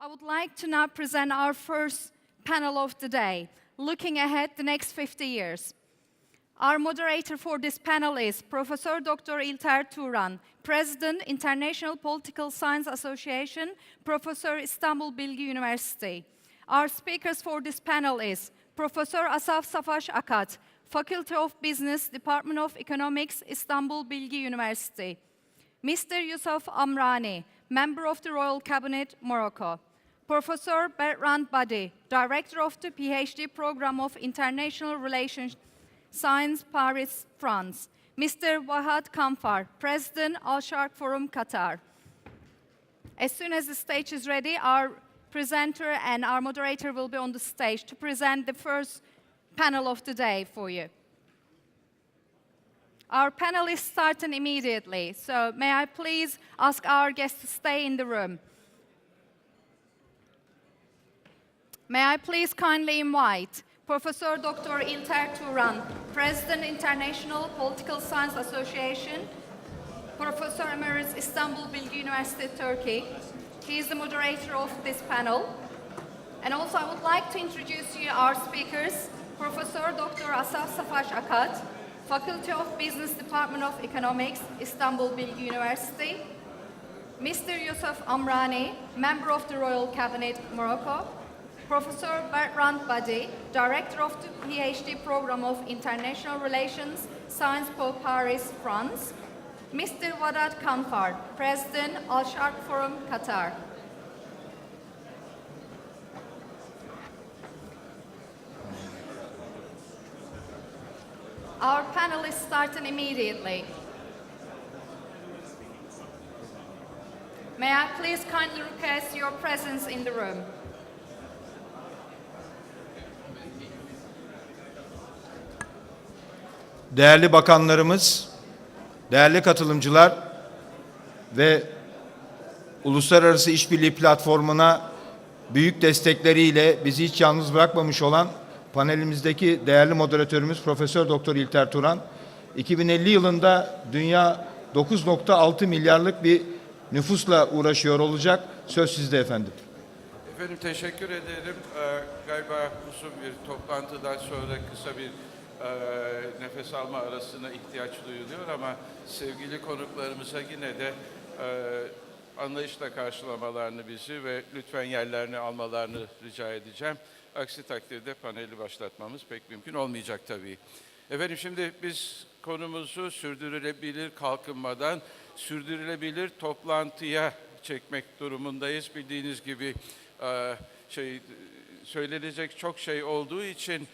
I would like to now present our first panel of the day, looking ahead the next 50 years. Our moderator for this panel is Professor Dr.İlter Turan, President, International Political Science Association, Professor, Istanbul Bilgi University. Our speakers for this panel is Professor Asaf Savaş Akat, Faculty of Business, Department of Economics, Istanbul Bilgi University. Mr. Youssef Amrani, Member of the Royal Cabinet, Morocco. Professor Bertrand, Badie, Director of the PhD Program of International Relations Science, Paris, France. Mr. Wadah Khanfar, President, Sharq Forum, Qatar. As soon as the stage is ready, our presenter and our moderator will be on the stage to present the first panel of the day for you. Our panel is starting immediately, so may I please ask our guests to stay in the room. May I please kindly invite Professor Dr.İlter Turan, President, International Political Science Association, Professor Emeritus, Istanbul Bilgi University, Turkey. He is the moderator of this panel. And also I would like to introduce you our speakers, Professor Dr. Asaf Savaş Akat, Faculty of Business, Department of Economics, Istanbul Bilgi University. Mr. Youssef Amrani, Member of the Royal Cabinet, Morocco. Professor Bertrand, Badie, Director of the PhD Program of International Relations, Science Po, Paris, France. Mr. Wadah Khanfar, President, Sharq Forum, Qatar. Our panel is starting immediately. May I please kindly request your presence in the room. Değerli bakanlarımız, değerli katılımcılar ve Uluslararası İşbirliği Platformu'na büyük destekleriyle bizi hiç yalnız bırakmamış olan panelimizdeki değerli moderatörümüz Profesör Doktor İlter Turan, 2050 yılında dünya 9,6 milyarlık bir nüfusla uğraşıyor olacak. Söz sizde efendim. Efendim teşekkür ederim. Galiba uzun bir toplantıdan sonra kısa bir nefes alma arasına ihtiyaç duyuluyor ama sevgili konuklarımıza yine de anlayışla karşılamalarını bizi ve lütfen yerlerini almalarını rica edeceğim. Aksi takdirde paneli başlatmamız pek mümkün olmayacak tabii. Efendim şimdi biz konumuzu sürdürülebilir kalkınmadan sürdürülebilir toplantıya çekmek durumundayız. Bildiğiniz gibi söylenecek çok şey olduğu için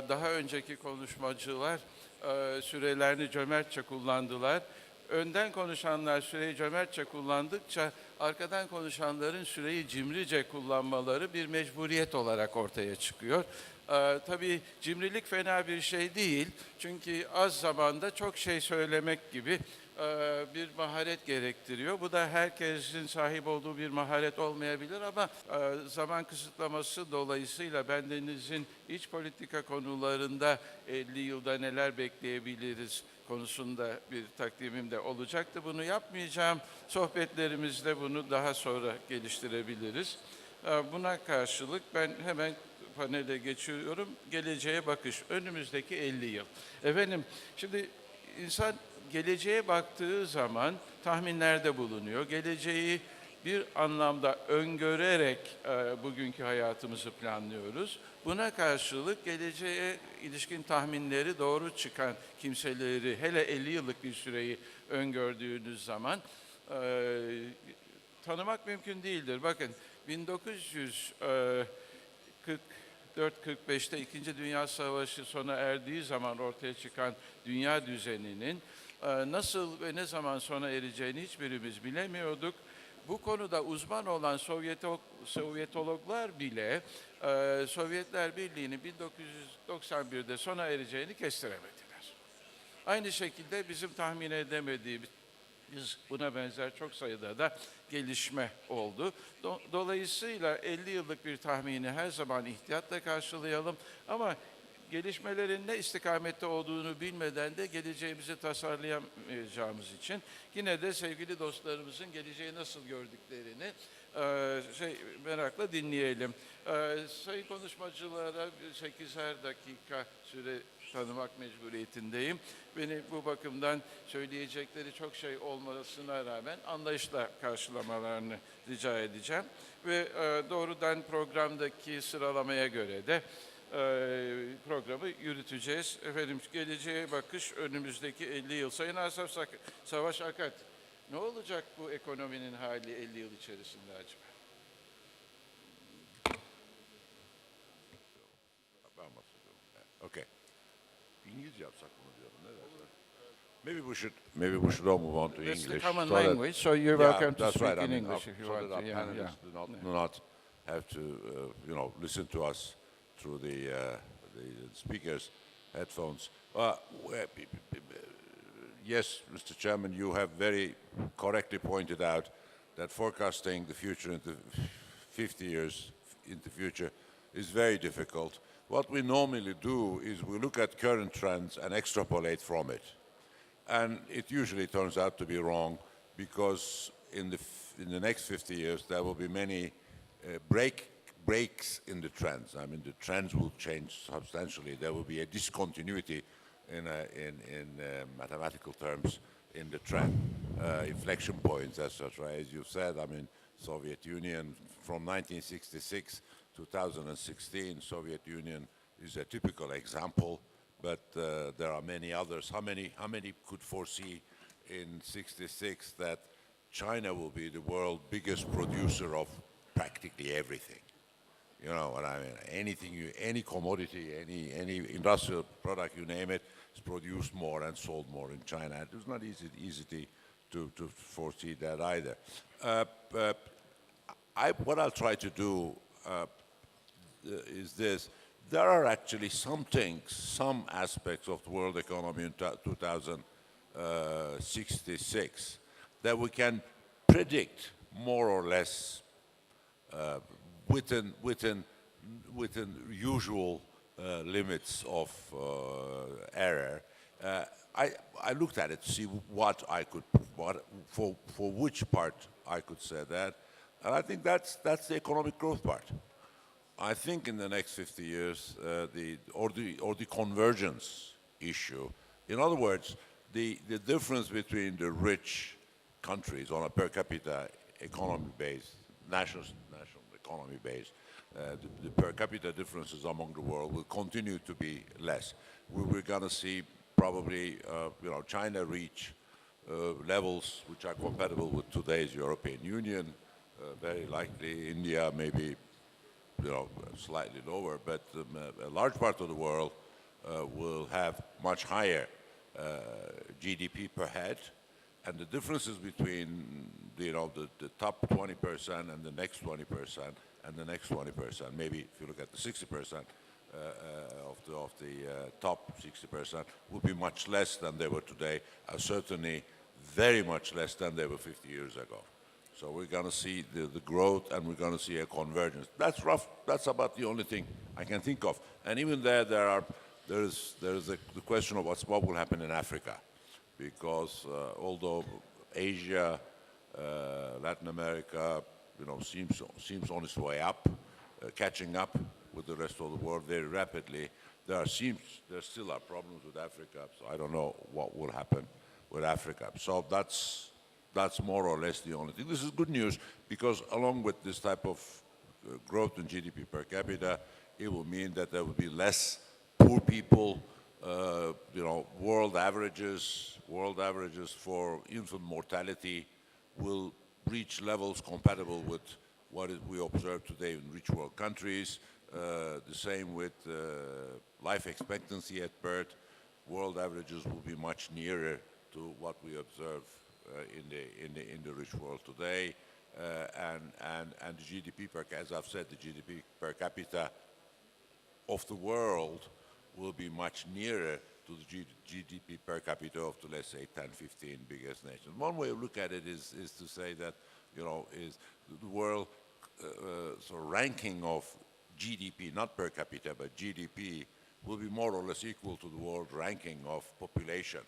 daha önceki konuşmacılar sürelerini cömertçe kullandılar. Önden konuşanlar süreyi cömertçe kullandıkça arkadan konuşanların süreyi cimrice kullanmaları bir mecburiyet olarak ortaya çıkıyor. Tabii cimrilik fena bir şey değil. Çünkü az zamanda çok şey söylemek gibi bir maharet gerektiriyor. Bu da herkesin sahip olduğu bir maharet olmayabilir ama zaman kısıtlaması dolayısıyla bendenizin iç politika konularında 50 yılda neler bekleyebiliriz konusunda bir takdimim de olacaktı. Bunu yapmayacağım. Sohbetlerimizde bunu daha sonra geliştirebiliriz. Buna karşılık ben hemen panele geçiyorum. Geleceğe bakış. Önümüzdeki 50 yıl. Efendim şimdi insan geleceğe baktığı zaman tahminlerde bulunuyor. Geleceği bir anlamda öngörerek bugünkü hayatımızı planlıyoruz. Buna karşılık geleceğe ilişkin tahminleri doğru çıkan kimseleri, hele 50 yıllık bir süreyi öngördüğünüz zaman tanımak mümkün değildir. Bakın 1944-45'te İkinci Dünya Savaşı sona erdiği zaman ortaya çıkan dünya düzeninin nasıl ve ne zaman sona ereceğini hiçbirimiz bilemiyorduk. Bu konuda uzman olan Sovyetologlar bile Sovyetler Birliği'nin 1991'de sona ereceğini kestiremediler. Aynı şekilde bizim tahmin edemediğimiz buna benzer çok sayıda da gelişme oldu. Dolayısıyla 50 yıllık bir tahmini her zaman ihtiyatla karşılayalım ama gelişmelerin ne istikamette olduğunu bilmeden de geleceğimizi tasarlayamayacağımız için yine de sevgili dostlarımızın geleceği nasıl gördüklerini Merakla dinleyelim. Sayın konuşmacılara 8'er dakika süre tanımak mecburiyetindeyim. Beni bu bakımdan söyleyecekleri çok şey olmasına rağmen anlayışla karşılamalarını rica edeceğim. Ve doğrudan programdaki sıralamaya göre de programı yürüteceğiz. Efendim, geleceğe bakış önümüzdeki 50 yıl. Sayın Asaf, Savaş, Akat, ne olacak bu ekonominin hali 50 yıl içerisinde acaba? Okay. İngilizce yapsak bunu diyorum. Ne dersin? Maybe we should all move on to It's English. the common so that- language, so you're Yeah, welcome to that's speak right. in I mean, English if you so want that to. our Yeah, panelists yeah. do not have to, listen to us through the speakers' headphones. Yes, Mr. Chairman, you have very correctly pointed out that forecasting the future into 50 years in the future is very difficult. What we normally do is we look at current trends and extrapolate from it. And it usually turns out to be wrong because in the next 50 years there will be many breaks in the trends. I mean, the trends will change substantially. There will be a discontinuity in mathematical terms in the trend, inflection points, etc. As you said, I mean, Soviet Union from 1966 to 2016, Soviet Union is a typical example, but there are many others. How many could foresee in 66 that China will be the world's biggest producer of practically everything? You know what I mean? Anything, any commodity, any industrial product, you name it, is produced more and sold more in China. It was not easy to foresee that either. What I'll try to do is this. There are actually some things, some aspects of the world economy in 2066 that we can predict more or less within usual limits of error. I looked at it to see for which part I could say that, and I think that's the economic growth part. I think in the next 50 years, the convergence issue. In other words, the difference between the rich countries on a per capita economy base, national economy base, the per capita differences among the world will continue to be less. We're going to see probably, China reach levels which are compatible with today's European Union. Very likely India maybe, slightly lower, but a large part of the world will have much higher GDP per head, and the differences between the top 20% and the next 20% and the next 20%, maybe if you look at the 60% of the top 60%, will be much less than they were today, certainly very much less than they were 50 years ago. So we're going to see the growth, and we're going to see a convergence. That's rough. That's about the only thing I can think of. And even there is the question of what will happen in Africa, because although Asia, Latin America, seems on its way up, catching up with the rest of the world very rapidly, there still are problems with Africa. So I don't know what will happen with Africa. So that's more or less the only thing. This is good news because along with this type of growth in GDP per capita, it will mean that there will be less poor people. World averages for infant mortality will reach levels compatible with what we observe today in rich world countries. The same with life expectancy at birth. World averages will be much nearer to what we observe in the rich world today, and the GDP as I've said, the GDP per capita of the world will be much nearer to the GDP per capita of the, let's say, 10, 15 biggest nations. One way to look at it is to say that, is the world ranking of GDP, not per capita, but GDP, will be more or less equal to the world ranking of population,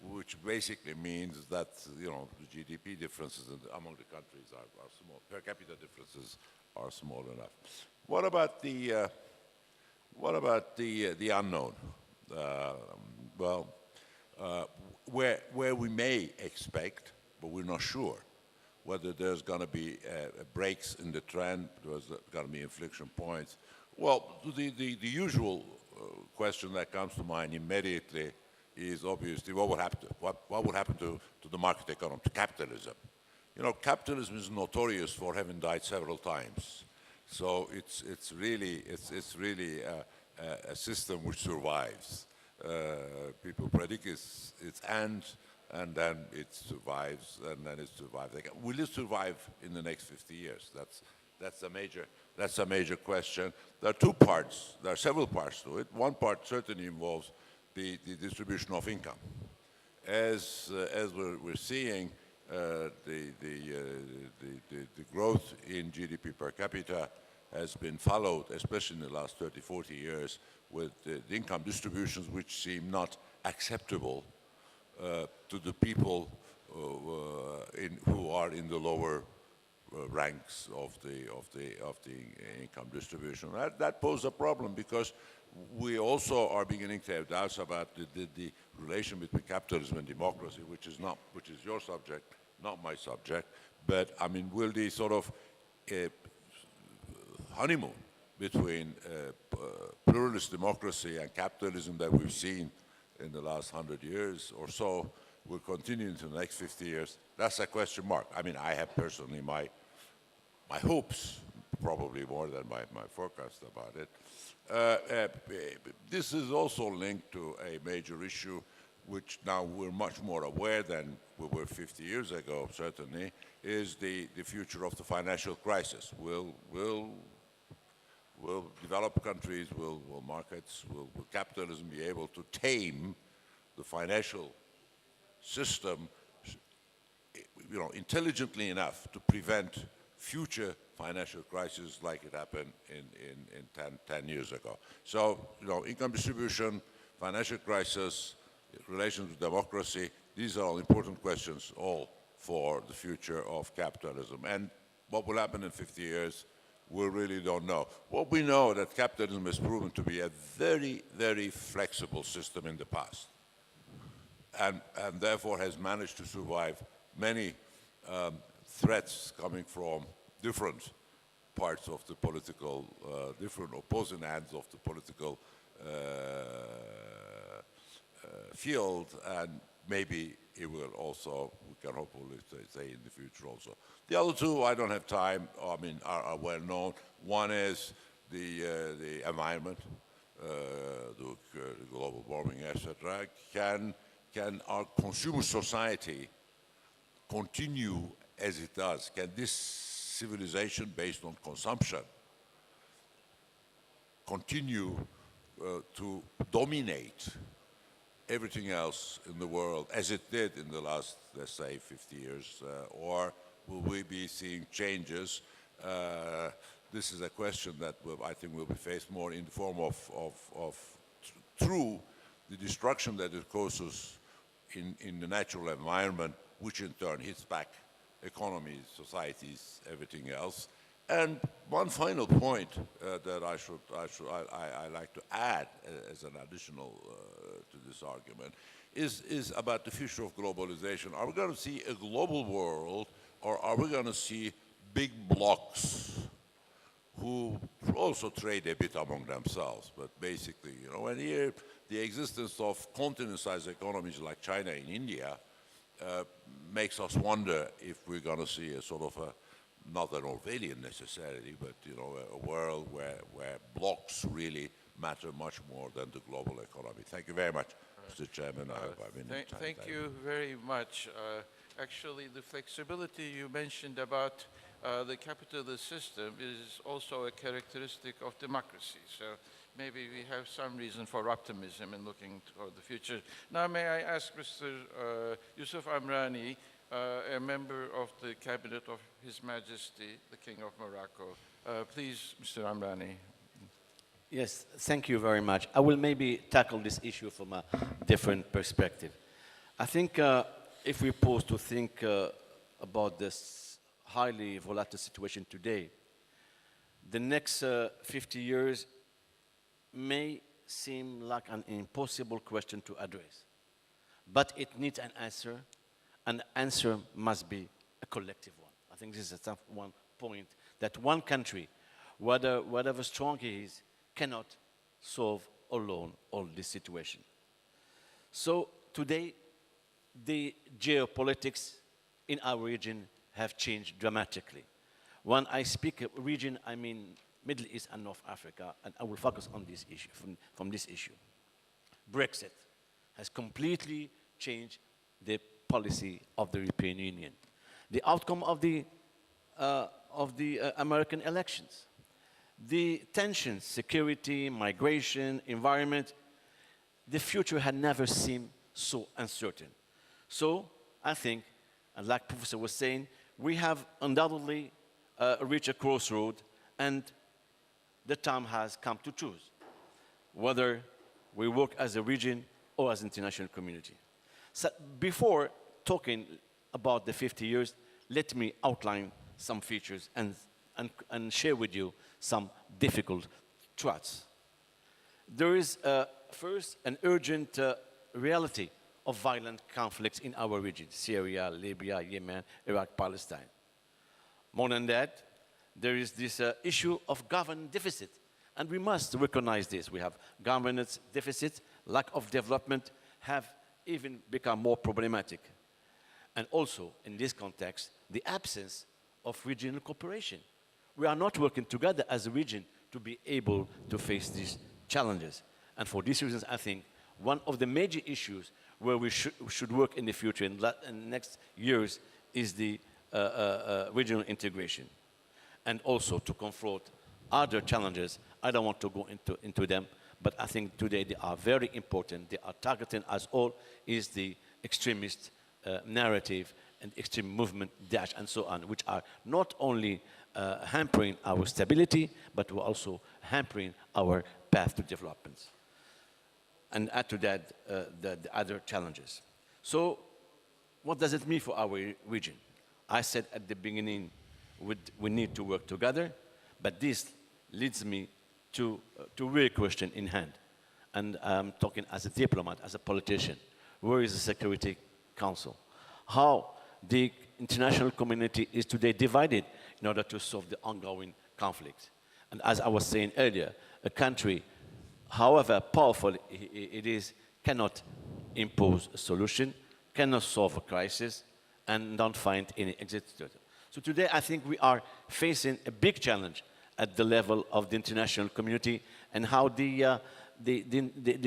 which basically means that, you know, the GDP differences among the countries are small. Per capita differences are small enough. What about the unknown? Where we may expect, but we're not sure, whether there's going to be breaks in the trend, there's going to be inflection points. Well, the usual question that comes to mind immediately is obviously what would happen to the market economy, to capitalism. You know, capitalism is notorious for having died several times. So it's really a system which survives. People predict its end, and then it survives, and then it survives again. Will it survive in the next 50 years? That's a major question. There are two parts. There are several parts to it. One part certainly involves the distribution of income. As we're seeing, the growth in GDP per capita has been followed, especially in the last 30, 40 years, with the income distributions which seem not acceptable to the people who are in the lower ranks of the income distribution. That poses a problem because we also are beginning to have doubts about the relation between capitalism and democracy, which is your subject, not my subject. But I mean, will the sort of honeymoon between pluralist democracy and capitalism that we've seen in the last 100 years or so will continue into the next 50 years? That's a question mark. I mean, I have personally my hopes, probably more than my forecast about it. This is also linked to a major issue which now we're much more aware than we were 50 years ago, certainly, is the future of the financial crisis. Will developed countries, will markets, will capitalism be able to tame the financial system, you know, intelligently enough to prevent future financial crises like it happened in 10 years ago? So, you know, income distribution, financial crisis, relations with democracy, these are all important questions, all for the future of capitalism. And what will happen in 50 years, we really don't know. What we know that capitalism has proven to be a very, very flexible system in the past, and therefore has managed to survive many threats coming from different parts of the political, different opposing ends of the political field, and maybe it will also, we can hopefully say in the future also. The other two, I don't have time, I mean, are well known. One is the environment, the global warming, etc. Can our consumer society continue as it does? Can this civilization based on consumption continue to dominate everything else in the world as it did in the last, let's say, 50 years? Or will we be seeing changes? This is a question that I think will be faced more in the form of through the destruction that it causes in the natural environment, which in turn hits back economies, societies, everything else. And one final point that I like to add as an additional to this argument is about the future of globalization. Are we going to see a global world, or are we going to see big blocs who also trade a bit among themselves? But basically, you know, and here the existence of continent-sized economies like China and India makes us wonder if we're going to see a sort of not an Orwellian necessarily, but, you know, a world where blocs really matter much more than the global economy. Thank you very much, Mr. Chairman. I hope I've been Thank you very much. Actually, the flexibility you mentioned about the capitalist system is also a characteristic of democracy. So maybe we have some reason for optimism in looking toward the future. Now, may I ask Mr. Youssef Amrani, a member of the cabinet of His Majesty, the King of Morocco. Please, Mr. Amrani. Yes, thank you very much. I will maybe tackle this issue from a different perspective. I think if we pause to think about this highly volatile situation today, the next 50 years may seem like an impossible question to address. But it needs an answer, and the answer must be a collective one. I think this is one point that one country, whatever strong it is, cannot solve alone all this situation. So today, the geopolitics in our region have changed dramatically. When I speak region, I mean Middle East and North Africa, and I will focus on this issue, from this issue. Brexit has completely changed the policy of the European Union. The outcome of the American elections, the tensions, security, migration, environment, the future had never seemed so uncertain. So I think, and like Professor was saying, we have undoubtedly reached a crossroad, and the time has come to choose whether we work as a region or as an international community. So before talking about the 50 years, let me outline some features and share with you some difficult threats. There is first an urgent reality of violent conflicts in our region: Syria, Libya, Yemen, Iraq, Palestine. More than that, there is this issue of governance deficit, and we must recognize this. We have governance deficit, lack of development have even become more problematic. And also, in this context, the absence of regional cooperation. We are not working together as a region to be able to face these challenges. And for these reasons, I think one of the major issues where we should work in the future, in the next years, is the regional integration. And also to confront other challenges. I don't want to go into them, but I think today they are very important. They are targeting us all, is the extremist narrative and extreme movement, Daesh, and so on, which are not only hampering our stability, but were also hampering our path to development. And add to that the other challenges. So what does it mean for our region? I said at the beginning, we need to work together, but this leads me to real question in hand. And I'm talking as a diplomat, as a politician. Where is the Security Council? How the international community is today divided in order to solve the ongoing conflict. And as I was saying earlier, a country, however powerful it is, cannot impose a solution, cannot solve a crisis, and don't find any exit. So today I think we are facing a big challenge at the level of the international community, and how the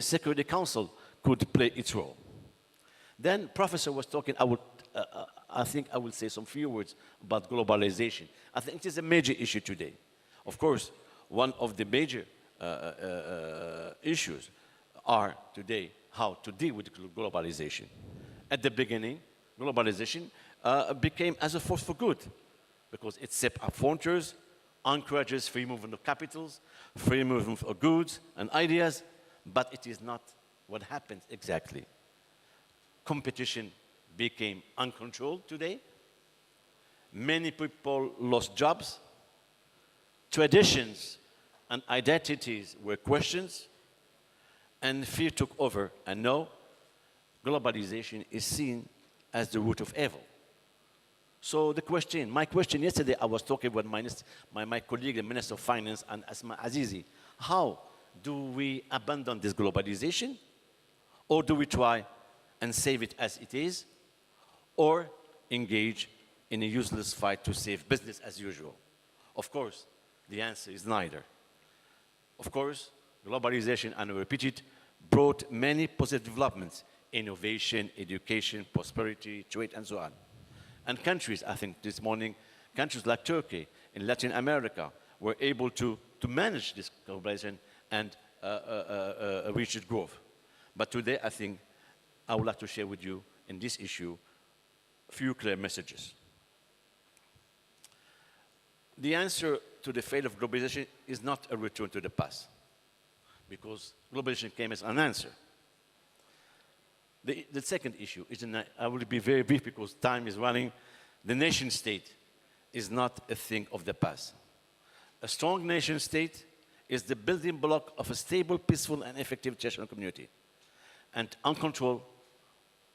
Security Council could play its role. Then Professor was talking, I think I will say some few words about globalization. I think it is a major issue today. Of course, one of the major issues are today how to deal with globalization. At the beginning, globalization became as a force for good, because it set up frontiers, encourages free movement of capitals, free movement of goods and ideas, but it is not what happens exactly. Competition became uncontrolled today. Many people lost jobs. Traditions and identities were questioned, and fear took over. And now, globalization is seen as the root of evil. So the question, my question yesterday, I was talking with my colleague, the Minister of Finance, and Asma Azizi. How do we abandon this globalization? Or do we try and save it as it is? Or engage in a useless fight to save business as usual? Of course, the answer is neither. Of course, globalization, and I repeat it, brought many positive developments: innovation, education, prosperity, trade, and so on. And countries, I think this morning, countries like Turkey in Latin America were able to manage this globalization and reach its growth. But today, I think, I would like to share with you in this issue a few clear messages. The answer to the fate of globalization is not a return to the past, because globalization came as an answer. The second issue is, and I will be very brief because time is running, the nation state is not a thing of the past. A strong nation state is the building block of a stable, peaceful, and effective international community. And uncontrolled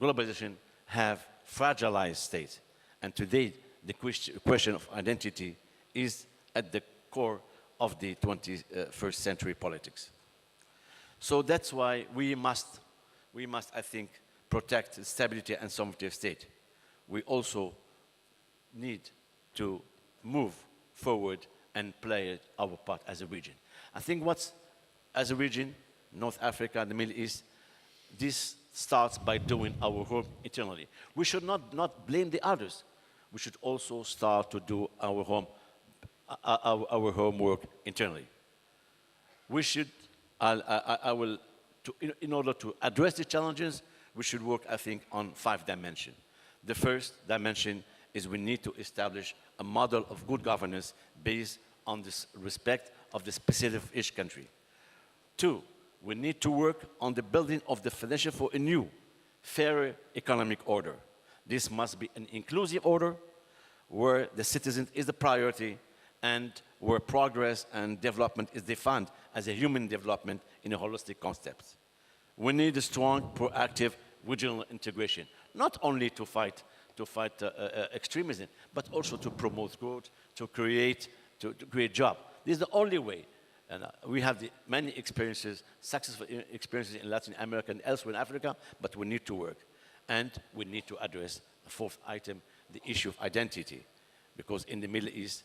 globalization have fragilized states. And today, the question of identity is at the core of the 21st century politics. So that's why we must, I think, protect the stability and sovereignty of state. We also need to move forward and play our part as a region. I think as a region, North Africa and the Middle East, this starts by doing our work internally. We should not blame the others. We should also start to do our homework internally. We should, in order to address the challenges, we should work, I think, on 5 dimensions. The first dimension is we need to establish a model of good governance based on this respect of the specificity of each country. 2, we need to work on the building of the foundation for a new, fairer economic order. This must be an inclusive order where the citizen is the priority and where progress and development is defined as a human development in a holistic concept. We need a strong, proactive regional integration, not only to fight extremism, but also to promote growth, to create jobs. This is the only way. And we have many experiences, successful experiences in Latin America and elsewhere in Africa, but we need to work. And we need to address the 4th item, the issue of identity. Because in the Middle East,